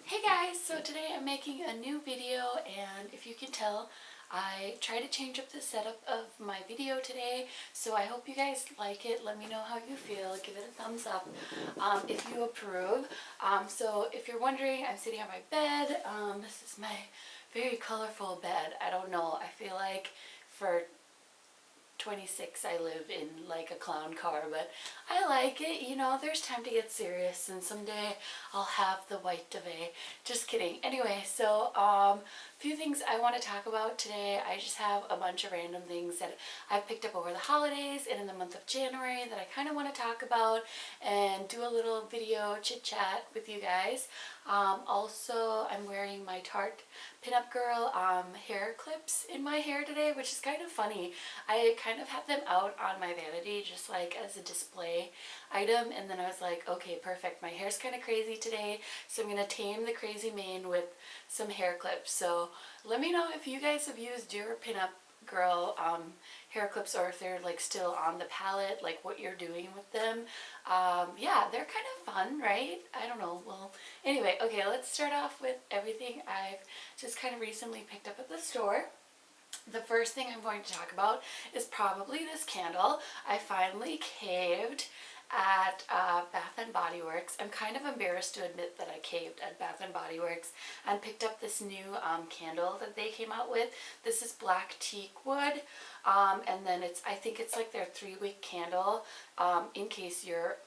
Hey guys, so today I'm making a new video, and if you can tell, I try to change up the setup of my video today, so I hope you guys like it. Let me know how you feel. Give it a thumbs up if you approve. So if you're wondering, I'm sitting on my bed. This is my very colorful bed. I don't know, I feel like for 26 I live in like a clown car, but I like it. You know, there's time to get serious, and someday I'll have the white duvet. Just kidding. Anyway, so few things I want to talk about today. I just have a bunch of random things that I've picked up over the holidays and in the month of January that I kind of want to talk about and do a little video chit chat with you guys. Also, I'm wearing my Tarte Pinup Girl hair clips in my hair today, which is kind of funny. I kind of had them out on my vanity just like as a display item, and then I was like, okay, perfect. My hair's kind of crazy today, so I'm going to tame the crazy mane with some hair clips. So let me know if you guys have used your Pinup Girl hair clips, or if they're like still on the palette, like what you're doing with them. Yeah, they're kind of fun, right? I don't know. Well, anyway, okay, let's start off with everything I've just kind of recently picked up at the store. The first thing I'm going to talk about is probably this candle. I finally caved at Bath&BodyWorks. I'm kind of embarrassed to admit that I caved at Bath&BodyWorks and picked up this new candle that they came out with. This is Black Teakwood, and then I think it's like their 3-week candle, in case you're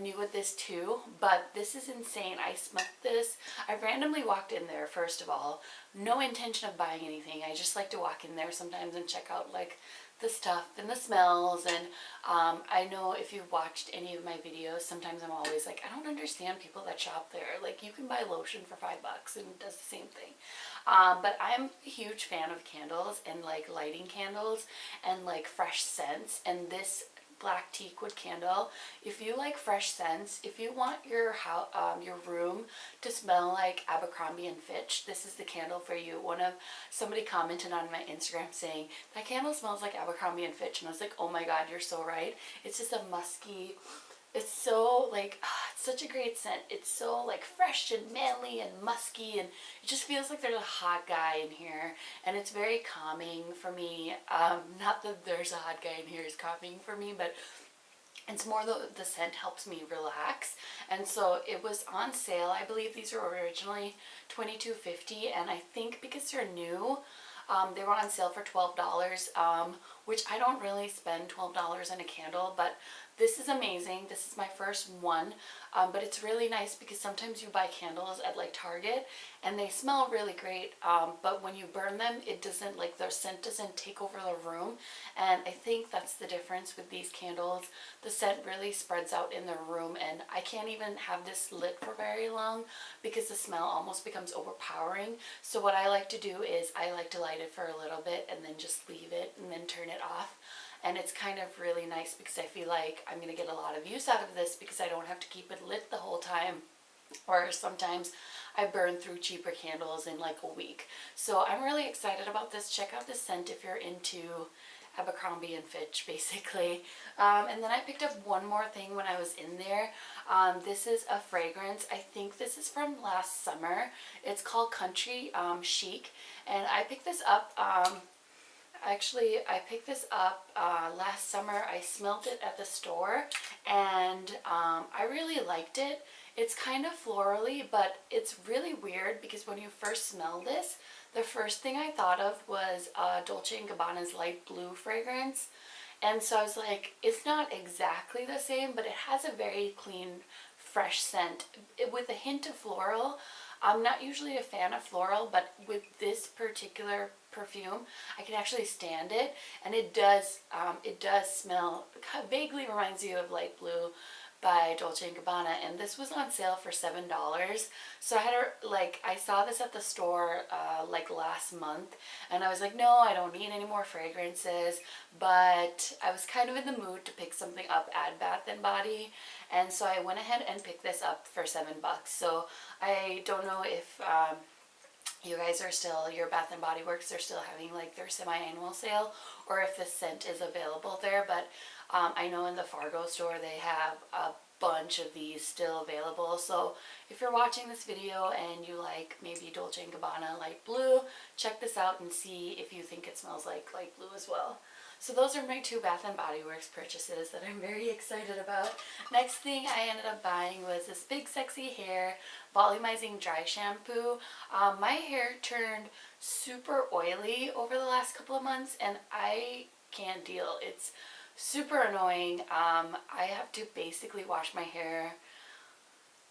new with this too, but this is insane. I smelled this. I randomly walked in there, first of all. No intention of buying anything. I just like to walk in there sometimes and check out like the stuff and the smells, and I know if you've watched any of my videos, sometimes I'm always like, I don't understand people that shop there. Like, you can buy lotion for $5 and it does the same thing. But I'm a huge fan of candles and like lighting candles and like fresh scents, and this Black Teakwood candle, if you like fresh scents, if you want your room to smell like Abercrombie and Fitch, this is the candle for you. Somebody commented on my Instagram saying that candle smells like Abercrombie and Fitch, and I was like, oh my god, you're so right. It's just a musky, it's so like, it's such a great scent. It's so like fresh and manly and musky, and it just feels like there's a hot guy in here, and it's very calming for me. Not that there's a hot guy in here is calming for me, but it's more the scent helps me relax. And so it was on sale. I believe these were originally $22.50, and I think because they're new, they were on sale for $12, which I don't really spend $12 on a candle, but this is amazing. This is my first one, but it's really nice because sometimes you buy candles at like Target and they smell really great, but when you burn them, it doesn't, like, their scent doesn't take over the room, and I think that's the difference with these candles. The scent really spreads out in the room, and I can't even have this lit for very long because the smell almost becomes overpowering. So what I like to do is I like to light it for a little bit and then just leave it and then turn it off. And it's kind of really nice because I feel like I'm going to get a lot of use out of this because I don't have to keep it lit the whole time. Or sometimes I burn through cheaper candles in like a week. So I'm really excited about this. Check out the scent if you're into Abercrombie and Fitch, basically. And then I picked up one more thing when I was in there. This is a fragrance. I think this is from last summer. It's called Country Chic. And I picked this up... Actually, I picked this up last summer. I smelled it at the store, and I really liked it. It's kind of florally, but it's really weird because when you first smell this, the first thing I thought of was Dolce & Gabbana's light blue fragrance. And so I was like, it's not exactly the same, but it has a very clean, fresh scent with a hint of floral. I'm not usually a fan of floral, but with this particular perfume, I can actually stand it, and it does smell, vaguely reminds you of Light Blue by Dolce & Gabbana, and this was on sale for $7. So I saw this at the store like last month, and I was like, no, I don't need any more fragrances, but I was kind of in the mood to pick something up at Bath & Body, and so I went ahead and picked this up for $7. So I don't know if you guys are still, your Bath & Body Works are still having like their semi-annual sale, or if this scent is available there, but I know in the Fargo store they have a bunch of these still available. So if you're watching this video and you like maybe Dolce & Gabbana light blue, check this out and see if you think it smells like light blue as well. So those are my 2 Bath & Body Works purchases that I'm very excited about. Next thing I ended up buying was this Big Sexy Hair Volumizing Dry Shampoo. My hair turned super oily over the last couple of months and I can't deal. It's super annoying. I have to basically wash my hair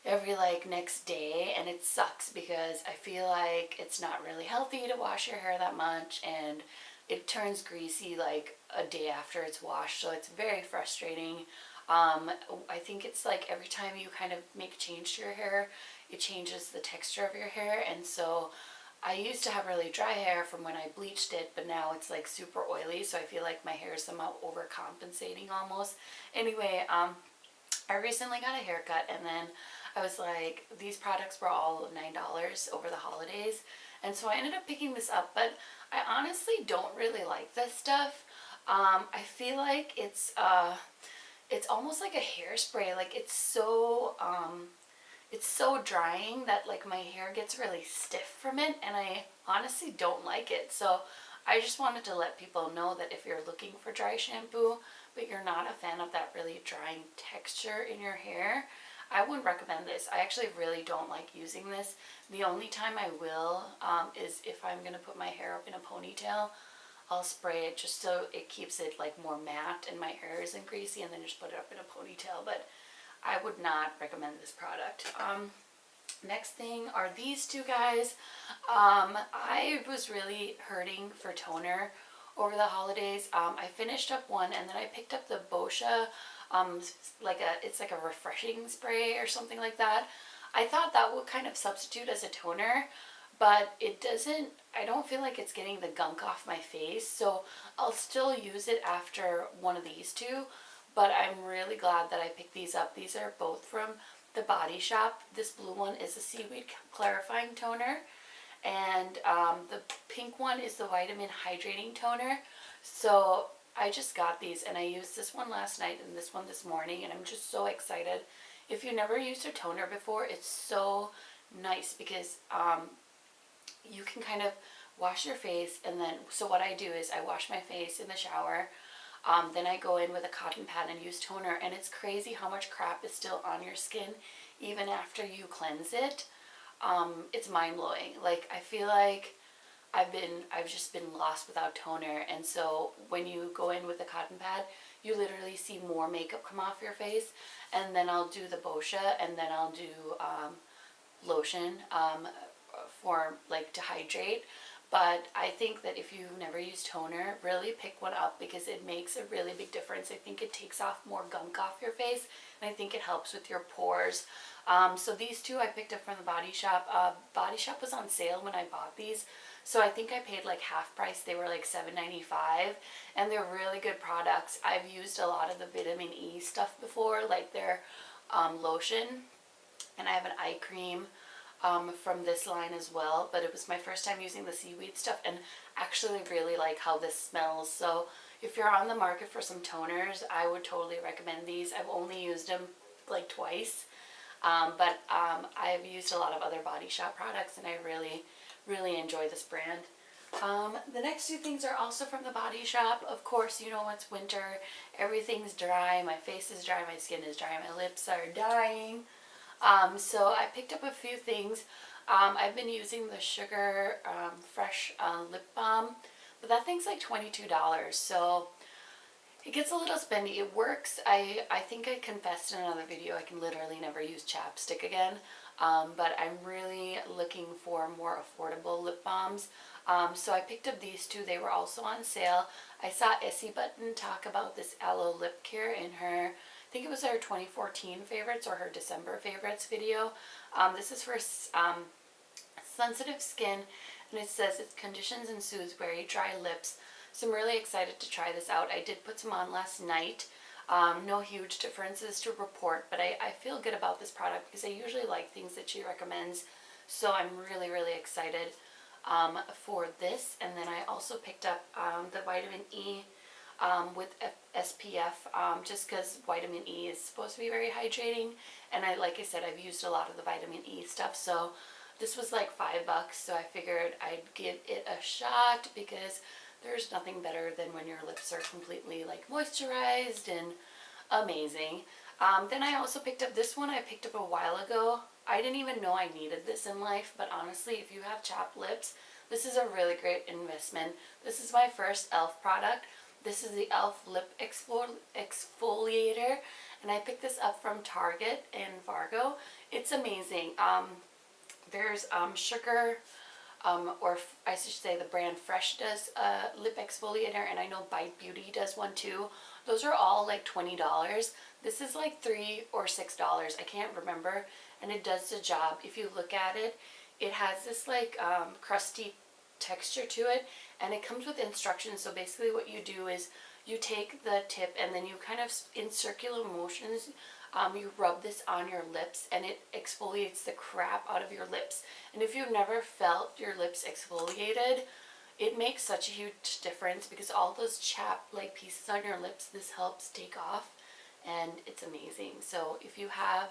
every next day, and it sucks because I feel like it's not really healthy to wash your hair that much, and it turns greasy like a day after it's washed, so it's very frustrating. I think it's like every time you kind of make a change to your hair, it changes the texture of your hair, and so I used to have really dry hair from when I bleached it, but now it's like super oily, so I feel like my hair is somehow overcompensating almost. Anyway, I recently got a haircut, and then I was like, these products were all $9 over the holidays, and so I ended up picking this up, but I honestly don't really like this stuff. I feel like it's almost like a hairspray. Like it's so drying that like my hair gets really stiff from it, and I honestly don't like it. So I just wanted to let people know that if you're looking for dry shampoo, but you're not a fan of that really drying texture in your hair, I wouldn't recommend this. I actually really don't like using this. The only time I will is if I'm going to put my hair up in a ponytail. I'll spray it just so it keeps it like more matte and my hair isn't greasy, and then just put it up in a ponytail. But I would not recommend this product. Next thing are these 2 guys. I was really hurting for toner over the holidays. I finished up one, and then I picked up the Boscia, it's like a refreshing spray or something like that. I thought that would kind of substitute as a toner, but it doesn't. I don't feel like it's getting the gunk off my face, so I'll still use it after one of these 2, but I'm really glad that I picked these up. These are both from the Body Shop. This blue one is a Seaweed clarifying toner, and the pink one is the vitamin hydrating toner. So I just got these, and I used this one last night and this one this morning, and I'm just so excited. If you never used a toner before, it's so nice because you can kind of wash your face, and then, so what I do is I wash my face in the shower, then I go in with a cotton pad and use toner, and it's crazy how much crap is still on your skin even after you cleanse it. It's mind-blowing. Like, I feel like I've just been lost without toner, and so when you go in with a cotton pad, you literally see more makeup come off your face. And then I'll do the Boscia, and then I'll do lotion for like to hydrate. But I think that if you've never used toner, really pick one up because it makes a really big difference. I think it takes off more gunk off your face, and I think it helps with your pores. So these 2 I picked up from the Body Shop. Body Shop was on sale when I bought these, so I think I paid like half price. They were like $7.95, and they're really good products. I've used a lot of the vitamin E stuff before, like their lotion, and I have an eye cream from this line as well, but it was my first time using the Seaweed stuff, and actually really like how this smells. So if you're on the market for some toners, I would totally recommend these. I've only used them like twice, but I've used a lot of other Body Shop products, and I really enjoy this brand. The next 2 things are also from the Body Shop. Of course, you know, it's winter, everything's dry, my face is dry, my skin is dry, my lips are dying. So I picked up a few things. I've been using the Sugar Fresh Lip Balm, but that thing's like $22, so it gets a little spendy. It works. I think I confessed in another video I can literally never use chapstick again, but I'm really looking for more affordable lip balms. So I picked up these 2. They were also on sale. I saw Essie Button talk about this Aloe lip care in her, I think it was her 2014 favorites or her December favorites video. This is for sensitive skin, and it says it conditions and soothes very dry lips. So I'm really excited to try this out. I did put some on last night. No huge differences to report, but I feel good about this product because I usually like things that she recommends. So I'm really excited for this. And then I also picked up the vitamin E with SPF, just because vitamin E is supposed to be very hydrating, and like I said, I've used a lot of the vitamin E stuff, so this was like $5, so I figured I'd give it a shot because there's nothing better than when your lips are completely like moisturized and amazing. Then I also picked up this one I picked up a while ago. I didn't even know I needed this in life, but honestly, if you have chapped lips, this is a really great investment. This is my first e.l.f. product. This is the e.l.f. Lip Exfoliator, and I picked this up from Target in Fargo. It's amazing. There's Sugar, or I should say the brand Fresh does a lip exfoliator, and I know Bite Beauty does one too. Those are all like $20. This is like $3 or $6. I can't remember, and it does the job. If you look at it, it has this like crusty texture to it, and it comes with instructions. So basically what you do is you take the tip and then you kind of in circular motions you rub this on your lips, and it exfoliates the crap out of your lips. And if you've never felt your lips exfoliated, it makes such a huge difference because all those chapped like pieces on your lips, this helps take off, and it's amazing. So if you have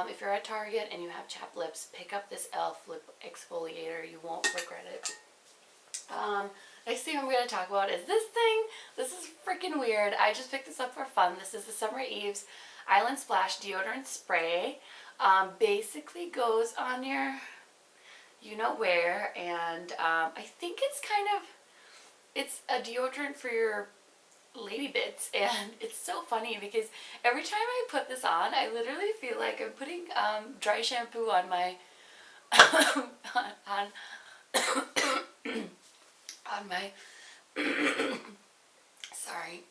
if you're at Target and you have chapped lips, pick up this e.l.f. lip exfoliator. You won't regret it. Next thing I'm going to talk about is this thing. This is freaking weird. I just picked this up for fun. This is the Summer Eve's Island Splash Deodorant Spray. Basically goes on your you know where, and I think it's kind of, it's a deodorant for your lady bits, and it's so funny because every time I put this on, I literally feel like I'm putting dry shampoo on my on on my sorry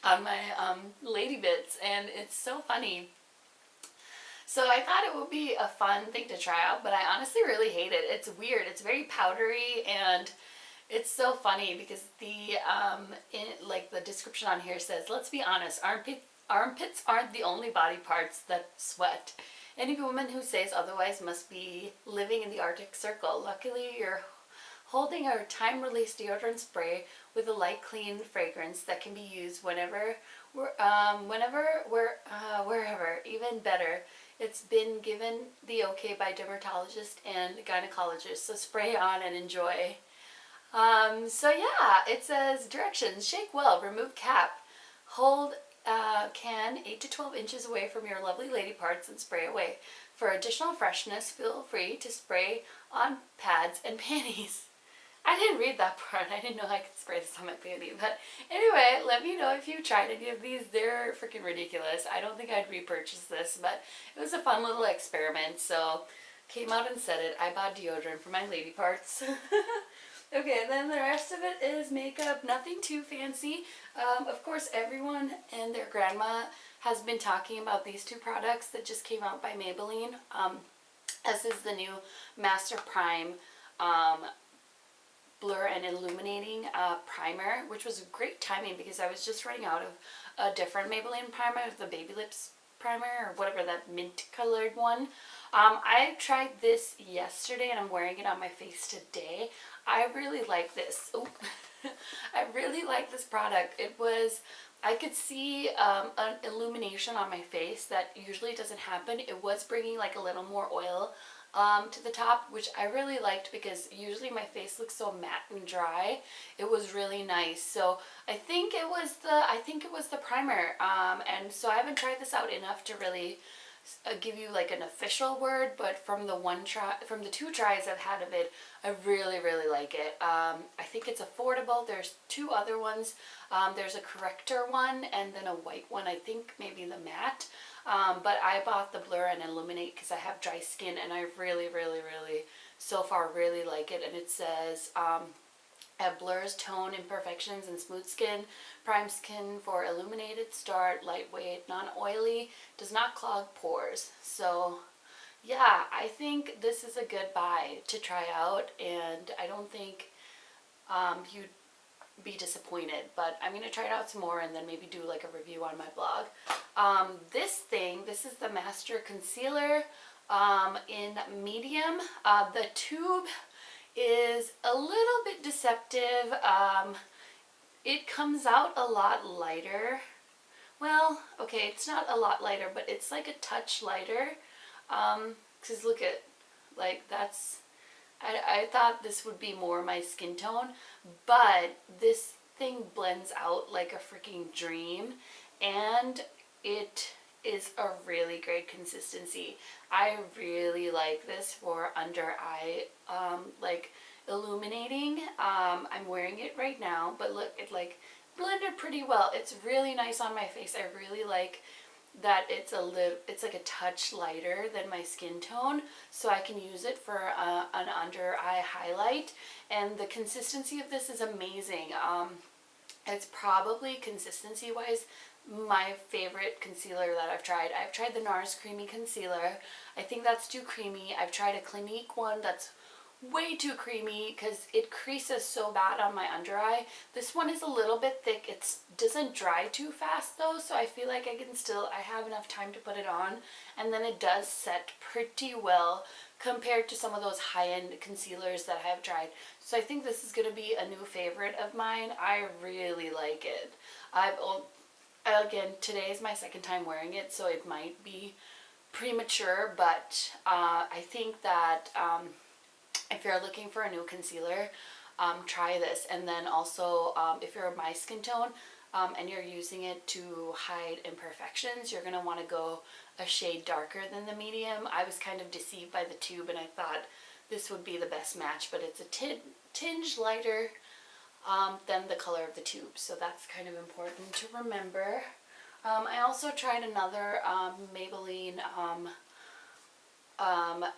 on my lady bits, and it's so funny. So I thought it would be a fun thing to try out, but I honestly really hate it. It's weird. It's very powdery, and it's so funny because the like the description on here says, let's be honest, armpits aren't the only body parts that sweat. Any woman who says otherwise must be living in the Arctic Circle. Luckily, you're holding a time-release deodorant spray with a light, clean fragrance that can be used wherever, even better. It's been given the okay by dermatologists and gynecologists, so spray on and enjoy. So yeah, it says directions: shake well, remove cap, hold can 8 to 12 inches away from your lovely lady parts and spray away. For additional freshness, feel free to spray on pads and panties. I didn't read that part. I didn't know I could spray this on my panty. But anyway, let me know if you tried any of these. They're freaking ridiculous. I don't think I'd repurchase this, but it was a fun little experiment. So came out and said it. I bought deodorant for my lady parts. Okay, then the rest of it is makeup. Nothing too fancy. Of course, everyone and their grandma has been talking about these two products that just came out by Maybelline. This is the new Master Prime Blur and Illuminating primer, which was great timing because I was just running out of a different Maybelline primer, the Baby Lips primer, or whatever, that mint colored one. I tried this yesterday and I'm wearing it on my face today. I really like this. Oh, I really like this product. It was, I could see an illumination on my face that usually doesn't happen. It was bringing like a little more oil to the top, which I really liked because usually my face looks so matte and dry. It was really nice. So I think it was the primer, and so I haven't tried this out enough to really give you like an official word, but from the two tries I've had of it, I really like it. I think it's affordable. There's two other ones. There's a corrector one and then a white one, I think maybe the matte. But I bought the Blur and Illuminate because I have dry skin, and I really so far really like it. And it says blurs tone imperfections and smooth skin, prime skin for illuminated start, lightweight, non-oily, does not clog pores. So yeah, I think this is a good buy to try out, and I don't think you'd be disappointed, but I'm going to try it out some more and then maybe do like a review on my blog. This is the Master Concealer in medium. The tube is a little bit deceptive. it comes out a lot lighter. Well, okay, it's not a lot lighter, but it's like a touch lighter. Because look at, like, that's, I thought this would be more my skin tone, but this thing blends out like a freaking dream, and it is a really great consistency. I really like this for under eye, like illuminating. I'm wearing it right now, but look, it like blended pretty well. It's really nice on my face. I really like that it's like a touch lighter than my skin tone, so I can use it for an under eye highlight. And the consistency of this is amazing. It's probably consistency wise my favorite concealer that I've tried. I've tried the NARS Creamy Concealer. I think that's too creamy. I've tried a Clinique one that's way too creamy because it creases so bad on my under eye. This one is a little bit thick. It doesn't dry too fast though, so I feel like I have enough time to put it on, and then it does set pretty well compared to some of those high-end concealers that I've tried. So I think this is going to be a new favorite of mine. I really like it. Again, today is my second time wearing it, so it might be premature, but I think that if you're looking for a new concealer, try this. And then also, if you're my skin tone and you're using it to hide imperfections, you're going to want to go a shade darker than the medium. I was kind of deceived by the tube and I thought this would be the best match, but it's a tinge lighter than the color of the tube, so that's kind of important to remember. I also tried another Maybelline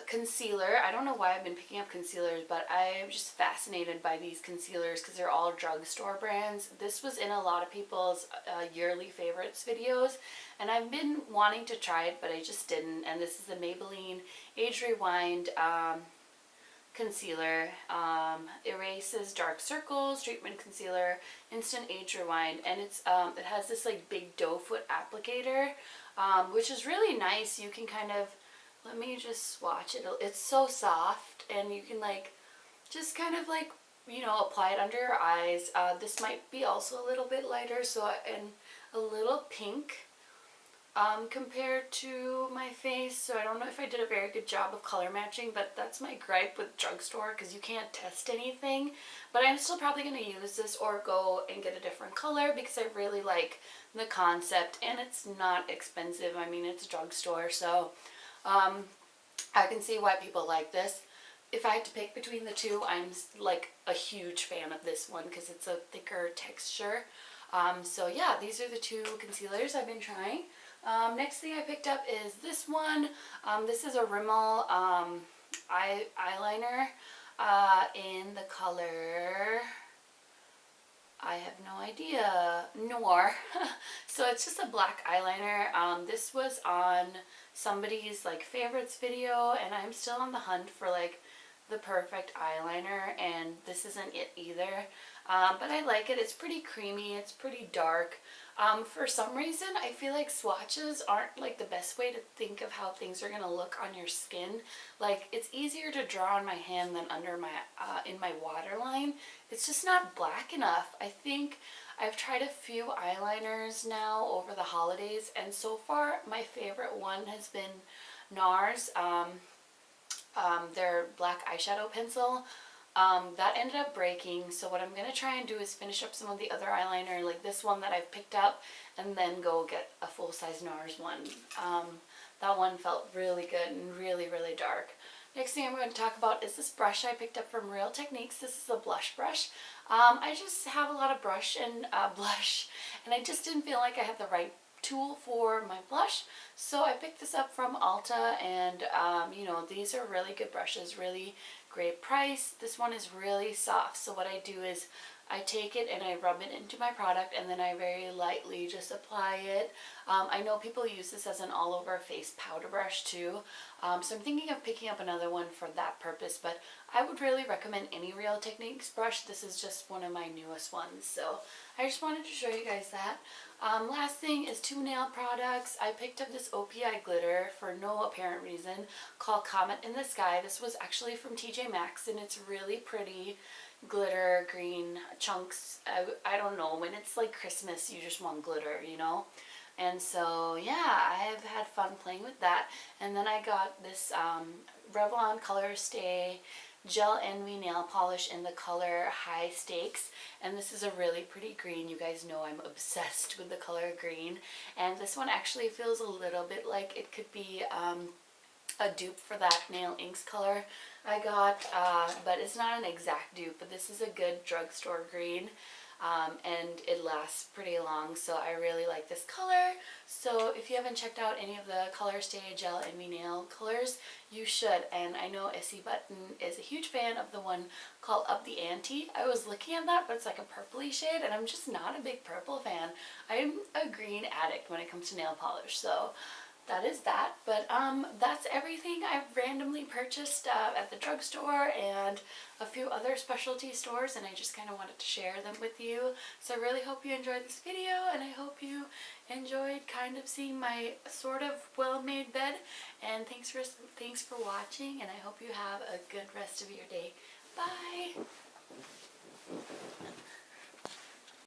concealer. I don't know why I've been picking up concealers, but I'm just fascinated by these concealers because they're all drugstore brands. This was in a lot of people's yearly favorites videos, and I've been wanting to try it, but I just didn't. And this is the Maybelline Age Rewind concealer. Erases dark circles, treatment concealer, instant age rewind, and it has this like big doe foot applicator, which is really nice. You can kind of, let me just swatch it. It's so soft, and you can like just kind of like, you know, apply it under your eyes. This might be also a little bit lighter, so, and a little pink compared to my face, so I don't know if I did a very good job of color matching, but that's my gripe with drugstore, because you can't test anything. But I'm still probably going to use this or go and get a different color because I really like the concept, and it's not expensive. I mean, it's a drugstore, so I can see why people like this. If I had to pick between the two, I'm like a huge fan of this one because it's a thicker texture. So yeah, these are the two concealers I've been trying. Next thing I picked up is this one. This is a Rimmel eyeliner in the color, I have no idea, Noir. So it's just a black eyeliner. This was on somebody's like favorites video, and I'm still on the hunt for like the perfect eyeliner, and this isn't it either. But I like it. It's pretty creamy. It's pretty dark. For some reason, I feel like swatches aren't like the best way to think of how things are gonna look on your skin. Like, it's easier to draw on my hand than under my in my waterline. It's just not black enough. I think I've tried a few eyeliners now over the holidays, and so far my favorite one has been NARS. Their black eyeshadow pencil. That ended up breaking, so what I'm going to try and do is finish up some of the other eyeliner, like this one that I've picked up, and then go get a full-size NARS one. That one felt really good and really, really dark. Next thing I'm going to talk about is this brush I picked up from Real Techniques. This is a blush brush. I just have a lot of brush and blush, and I just didn't feel like I had the right tool for my blush, so I picked this up from Ulta, and you know, these are really good brushes, really great price. This one is really soft, so what I do is I take it and I rub it into my product, and then I very lightly just apply it. I know people use this as an all-over face powder brush too, so I'm thinking of picking up another one for that purpose, but I would really recommend any Real Techniques brush. This is just one of my newest ones, so I just wanted to show you guys that. Last thing is 2 nail products. I picked up this OPI glitter for no apparent reason called Comet in the Sky. This was actually from TJ Maxx, and it's really pretty glitter green chunks. I don't know, when it's like Christmas you just want glitter, you know? And so yeah, I have had fun playing with that. And then I got this Revlon Color Stay Gel Envy nail polish in the color High Stakes, and this is a really pretty green. You guys know I'm obsessed with the color green, and this one actually feels a little bit like it could be a dupe for that Nail Inks color I got, but it's not an exact dupe, but this is a good drugstore green. And it lasts pretty long, so I really like this color. So if you haven't checked out any of the Color Stay Gel Envy nail colors, you should. And I know Issy Button is a huge fan of the one called Up the Ante. I was looking at that, but it's like a purpley shade, and I'm just not a big purple fan. I'm a green addict when it comes to nail polish, so that is that. But that's everything I've randomly purchased at the drugstore and a few other specialty stores, and I just kind of wanted to share them with you. So I really hope you enjoyed this video, and I hope you enjoyed kind of seeing my sort of well-made bed. And thanks for watching, and I hope you have a good rest of your day. Bye!